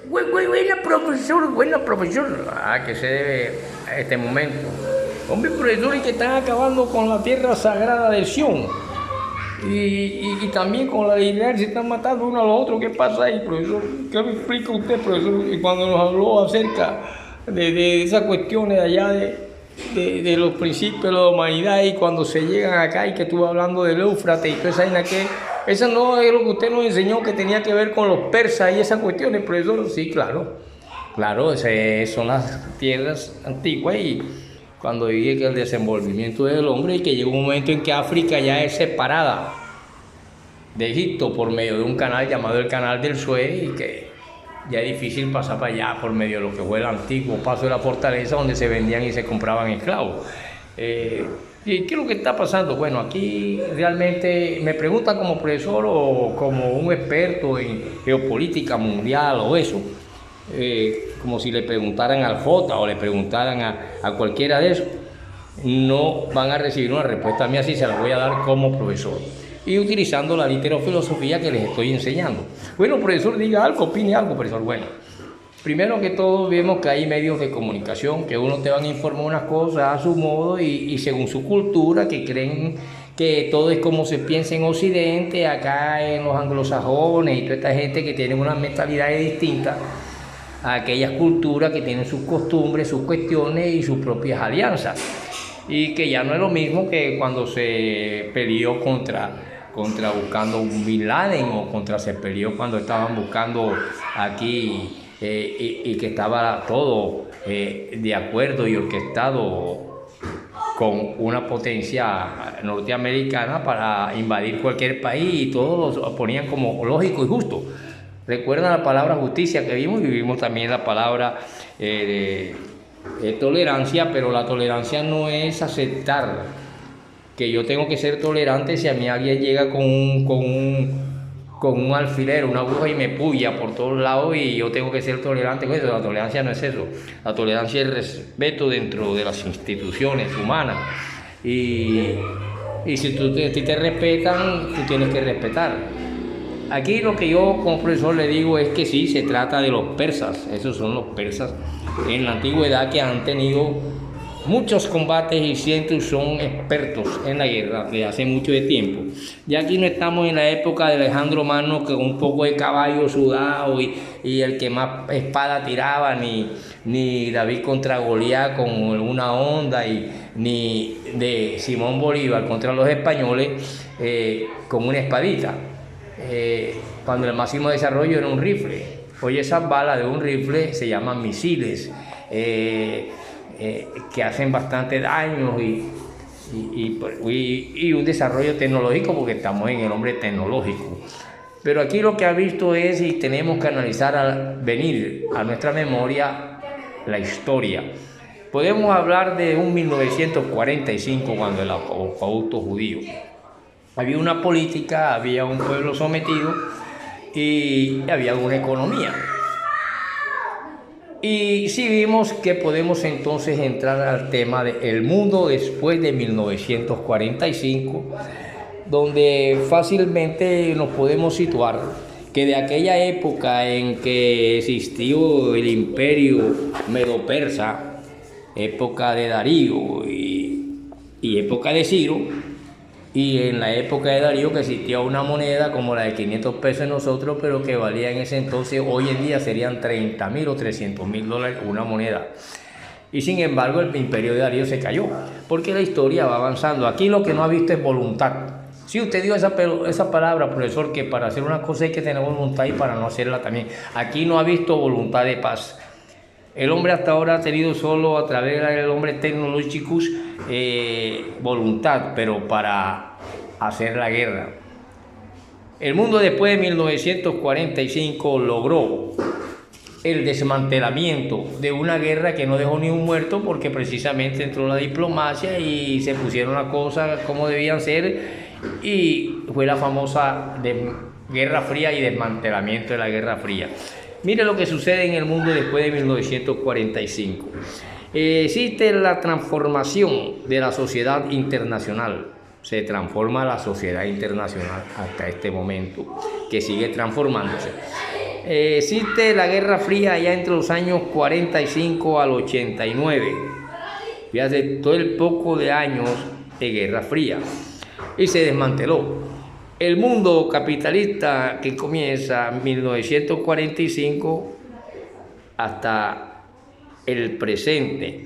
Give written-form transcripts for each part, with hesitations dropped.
Buena profesor. ¿A qué se debe a este momento? Hombre, profesores que están acabando con la tierra sagrada de Sion. Y también con la de Israel se están matando uno a los otros. ¿Qué pasa ahí, profesor? ¿Qué me explica usted, profesor? Y cuando nos habló acerca de esas cuestiones allá de los principios de la humanidad y cuando se llegan acá y que estuve hablando del Éufrates y toda esa vaina que... Esa no es lo que usted nos enseñó que tenía que ver con los persas y esas cuestiones, profesor. Sí, claro. Claro, esas son las tierras antiguas y cuando dije que el desenvolvimiento del hombre y que llegó un momento en que África ya es separada de Egipto por medio de un canal llamado el Canal del Suez y que ya es difícil pasar para allá por medio de lo que fue el antiguo paso de la fortaleza donde se vendían y se compraban esclavos. ¿Y qué es lo que está pasando? Bueno, aquí realmente me preguntan como profesor o como un experto en geopolítica mundial o eso, como si le preguntaran al J o le preguntaran a cualquiera de esos, no van a recibir una respuesta mía, así se la voy a dar como profesor y utilizando la literofilosofía que les estoy enseñando. Bueno, profesor, diga algo, opine algo, profesor. Bueno, primero que todo vemos que hay medios de comunicación que uno te van a informar unas cosas a su modo y según su cultura, que creen que todo es como se piensa en Occidente, acá en los anglosajones y toda esta gente que tiene unas mentalidades distintas a aquellas culturas que tienen sus costumbres, sus cuestiones y sus propias alianzas. Y que ya no es lo mismo que cuando se peleó contra buscando un Bin Laden o se peleó cuando estaban buscando aquí y que estaba todo de acuerdo y orquestado con una potencia norteamericana para invadir cualquier país y todos lo ponían como lógico y justo. Recuerdan la palabra justicia que vimos y vimos también la palabra tolerancia, pero la tolerancia no es aceptar que yo tengo que ser tolerante si a mí alguien llega con un alfiler, una aguja y me puya por todos lados y yo tengo que ser tolerante con eso. La tolerancia no es eso. La tolerancia es el respeto dentro de las instituciones humanas. Y si te respetan, tú tienes que respetar. Aquí lo que yo como profesor le digo es que sí, se trata de los persas. Esos son los persas en la antigüedad que han tenido muchos combates y siempre son expertos en la guerra desde hace mucho de tiempo. Ya aquí no estamos en la época de Alejandro Magno con un poco de caballo sudado y el que más espada tiraba, ni David contra Goliat con una honda, ni de Simón Bolívar contra los españoles con una espadita. Cuando el máximo desarrollo era un rifle. Hoy esas balas de un rifle se llaman misiles. Que hacen bastante daño y un desarrollo tecnológico porque estamos en el hombre tecnológico. Pero aquí lo que ha visto es y tenemos que analizar venir a nuestra memoria la historia. Podemos hablar de un 1945 cuando el holocausto judío. Había una política, había un pueblo sometido y había una economía. Y sí vimos que podemos entonces entrar al tema del mundo después de 1945, donde fácilmente nos podemos situar que de aquella época en que existió el imperio medo-persa, época de Darío y época de Ciro, y en la época de Darío que existía una moneda como la de 500 pesos en nosotros, pero que valía en ese entonces, hoy en día serían 30.000 o 300.000 dólares una moneda. Y sin embargo el imperio de Darío se cayó, porque la historia va avanzando. Aquí lo que no ha visto es voluntad. Sí, usted dio esa palabra, profesor, que para hacer una cosa hay que tener voluntad y para no hacerla también. Aquí no ha visto voluntad de paz. El hombre hasta ahora ha tenido solo a través del hombre tecnológico voluntad, pero para hacer la guerra. El mundo después de 1945 logró el desmantelamiento de una guerra que no dejó ni un muerto porque precisamente entró la diplomacia y se pusieron las cosas como debían ser y fue la famosa Guerra Fría y desmantelamiento de la Guerra Fría. Mire lo que sucede en el mundo después de 1945. Existe la transformación de la sociedad internacional. Se transforma la sociedad internacional hasta este momento, que sigue transformándose. existe la Guerra Fría ya entre los años 45 al 89. Fíjate, todo el poco de años de Guerra Fría. Y se desmanteló. El mundo capitalista que comienza en 1945 hasta el presente.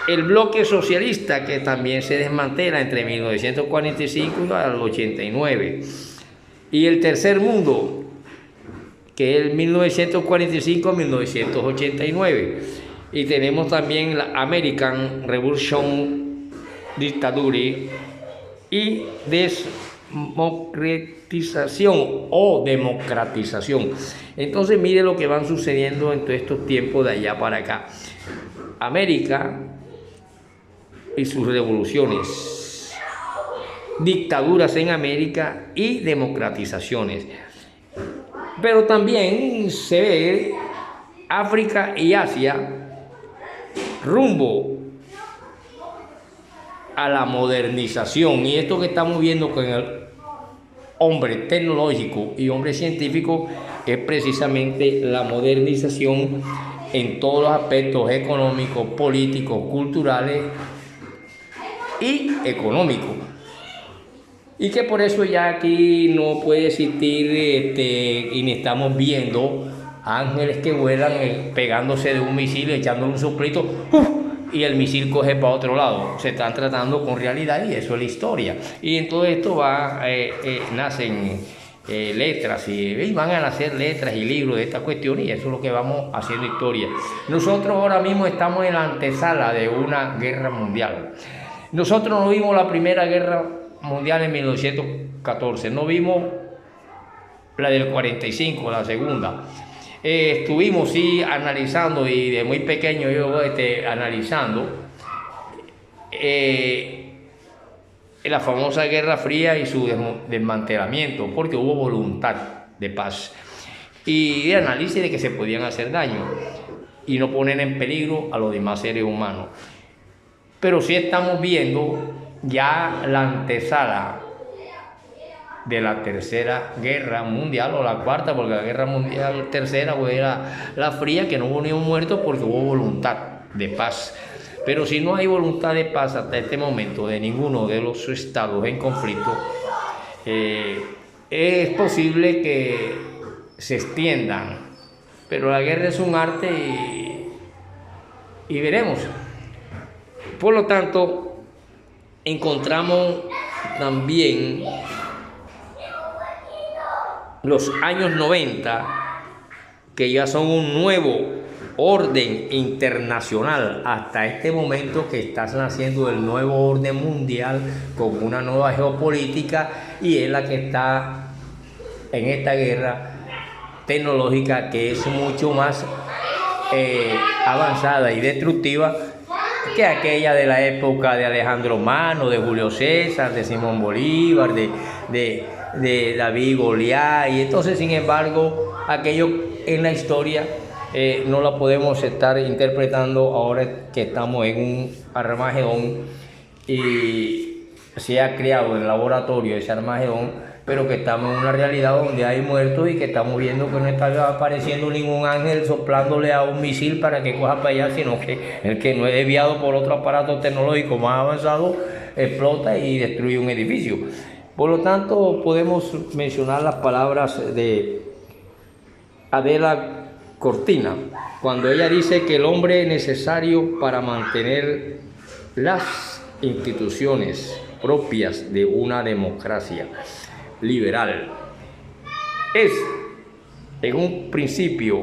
El bloque socialista que también se desmantela entre 1945 y el 89. Y el tercer mundo, que es el 1945 a 1989. Y tenemos también la American Revolution, dictadura y democratización o democratización. Entonces mire lo que van sucediendo en todos estos tiempos de allá para acá. América y sus revoluciones, dictaduras en América y democratizaciones. Pero también se ve África y Asia rumbo a la modernización, y esto que estamos viendo con el hombre tecnológico y hombre científico es precisamente la modernización en todos los aspectos económicos, políticos, culturales y económicos. Y que por eso ya aquí no puede existir y ni estamos viendo ángeles que vuelan pegándose de un misil, echándole un soplito y el misil coge para otro lado. Se están tratando con realidad y eso es la historia. Y en todo esto nacen letras y van a nacer letras y libros de esta cuestión, y eso es lo que vamos haciendo historia. Nosotros ahora mismo estamos en la antesala de una guerra mundial. Nosotros no vimos la primera guerra mundial en 1914, no vimos la del 45, la segunda. Estuvimos sí analizando, y de muy pequeño yo analizando la famosa Guerra Fría y su desmantelamiento, porque hubo voluntad de paz y de análisis de que se podían hacer daño y no poner en peligro a los demás seres humanos. Pero sí estamos viendo ya la antesala de la tercera guerra mundial, o la cuarta, porque la guerra mundial tercera fue la fría, que no hubo ni un muerto porque hubo voluntad de paz. Pero si no hay voluntad de paz hasta este momento de ninguno de los estados en conflicto, es posible que se extiendan. Pero la guerra es un arte y veremos. Por lo tanto, encontramos también los años 90, que ya son un nuevo orden internacional hasta este momento, que está naciendo el nuevo orden mundial con una nueva geopolítica, y es la que está en esta guerra tecnológica, que es mucho más avanzada y destructiva que aquella de la época de Alejandro Magno, de Julio César, de Simón Bolívar, de David Goliat. Y entonces, sin embargo, aquello en la historia no la podemos estar interpretando ahora que estamos en un Armagedón, y se ha creado en el laboratorio ese Armagedón, pero que estamos en una realidad donde hay muertos y que estamos viendo que no está apareciendo ningún ángel soplándole a un misil para que coja para allá, sino que el que no es desviado por otro aparato tecnológico más avanzado explota y destruye un edificio. Por lo tanto, podemos mencionar las palabras de Adela Cortina, cuando ella dice que el hombre es necesario para mantener las instituciones propias de una democracia liberal. Es, en un principio,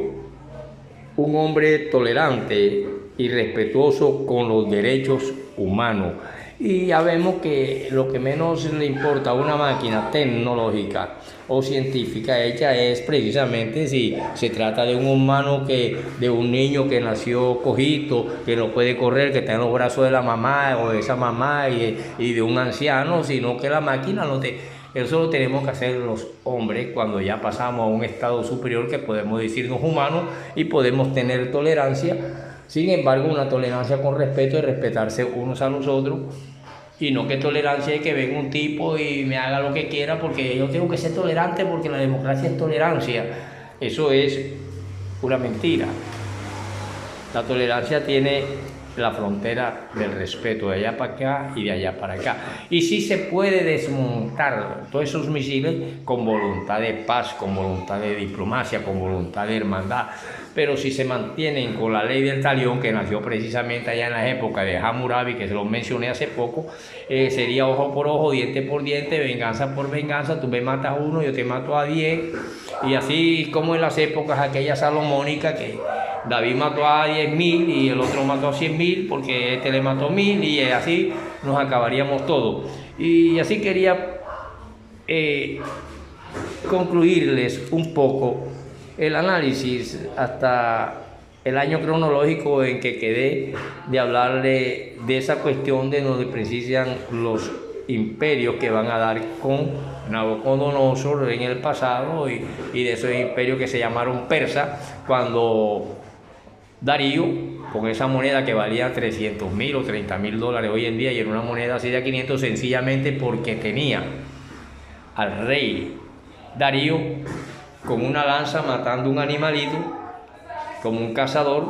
un hombre tolerante y respetuoso con los derechos humanos. Y ya vemos que lo que menos le importa a una máquina tecnológica o científica hecha es precisamente si se trata de un humano, de un niño que nació cojito, que no puede correr, que está en los brazos de la mamá o de esa mamá, y de un anciano, sino que la máquina no te... Eso lo tenemos que hacer los hombres cuando ya pasamos a un estado superior, que podemos decirnos humanos y podemos tener tolerancia. Sin embargo, una tolerancia con respeto y respetarse unos a los otros, Y no que tolerancia es que venga un tipo y me haga lo que quiera, porque yo tengo que ser tolerante porque la democracia es tolerancia. Eso es una mentira. La tolerancia tiene la frontera del respeto de allá para acá y de allá para acá. Y sí se puede desmontar todos esos misiles con voluntad de paz, con voluntad de diplomacia, con voluntad de hermandad. Pero si se mantienen con la ley del talión, que nació precisamente allá en la época de Hammurabi, que se lo mencioné hace poco, sería ojo por ojo, diente por diente, venganza por venganza. Tú me matas a uno, yo te mato a 10. Y así como en las épocas aquellas salomónicas, que David mató a 10.000 y el otro mató a 100.000 porque este le mató 1.000, y así nos acabaríamos todos. Y así quería concluirles un poco el análisis hasta el año cronológico en que quedé de hablarle de esa cuestión de donde precisan los imperios que van a dar con Nabucodonosor en el pasado, y de esos imperios que se llamaron persas, cuando Darío, con esa moneda que valía 300.000 o 30.000 dólares hoy en día, y era una moneda así de 500, sencillamente porque tenía al rey Darío con una lanza matando un animalito como un cazador,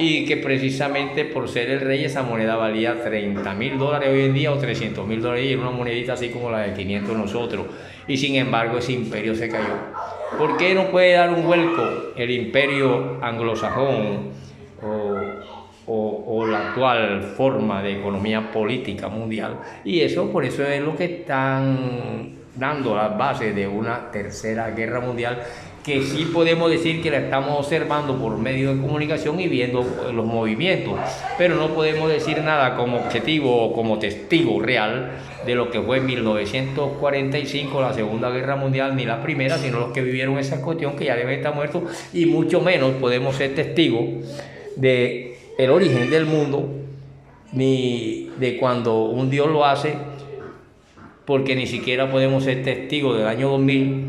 y que precisamente por ser el rey esa moneda valía 30.000 dólares hoy en día o 300.000 dólares, y era una monedita así como la de 500 nosotros, y sin embargo ese imperio se cayó. ¿Por qué no puede dar un vuelco el imperio anglosajón o la actual forma de economía política mundial? Y eso, por eso es lo que están dando las bases de una tercera guerra mundial, que sí podemos decir que la estamos observando por medio de comunicación y viendo los movimientos, pero no podemos decir nada como objetivo o como testigo real de lo que fue en 1945 la Segunda Guerra Mundial, ni la primera, sino los que vivieron esa cuestión, que ya deben estar muertos, y mucho menos podemos ser testigos de el origen del mundo, ni de cuando un Dios lo hace, porque ni siquiera podemos ser testigos del año 2000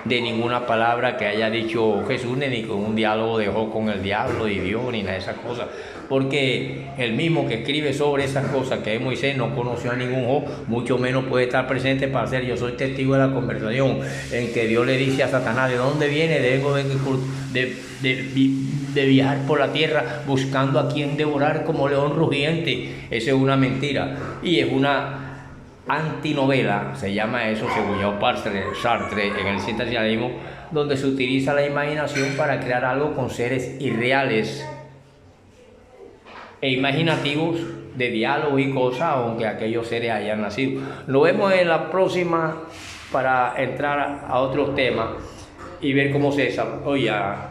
de ninguna palabra que haya dicho Jesús, ni con un diálogo dejó con el diablo y Dios, ni nada de esas cosas, porque el mismo que escribe sobre esas cosas, que es Moisés, no conoció a ningún Job, mucho menos puede estar presente para ser. Yo soy testigo de la conversación en que Dios le dice a Satanás: ¿de dónde viene? Vengo de viajar por la tierra buscando a quien devorar como león rugiente. Eso es una mentira y es una antinovela, se llama eso, según Sartre, en el existencialismo, donde se utiliza la imaginación para crear algo con seres irreales e imaginativos de diálogo y cosas, aunque aquellos seres hayan nacido. Lo vemos en la próxima, para entrar a otros temas y ver cómo se desarrolla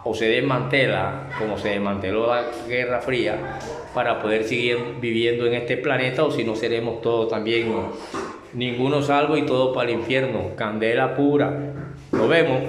o se desmantela, como se desmanteló la Guerra Fría, para poder seguir viviendo en este planeta, o si no seremos todos también ninguno salvo y todo para el infierno. Candela pura. Nos vemos.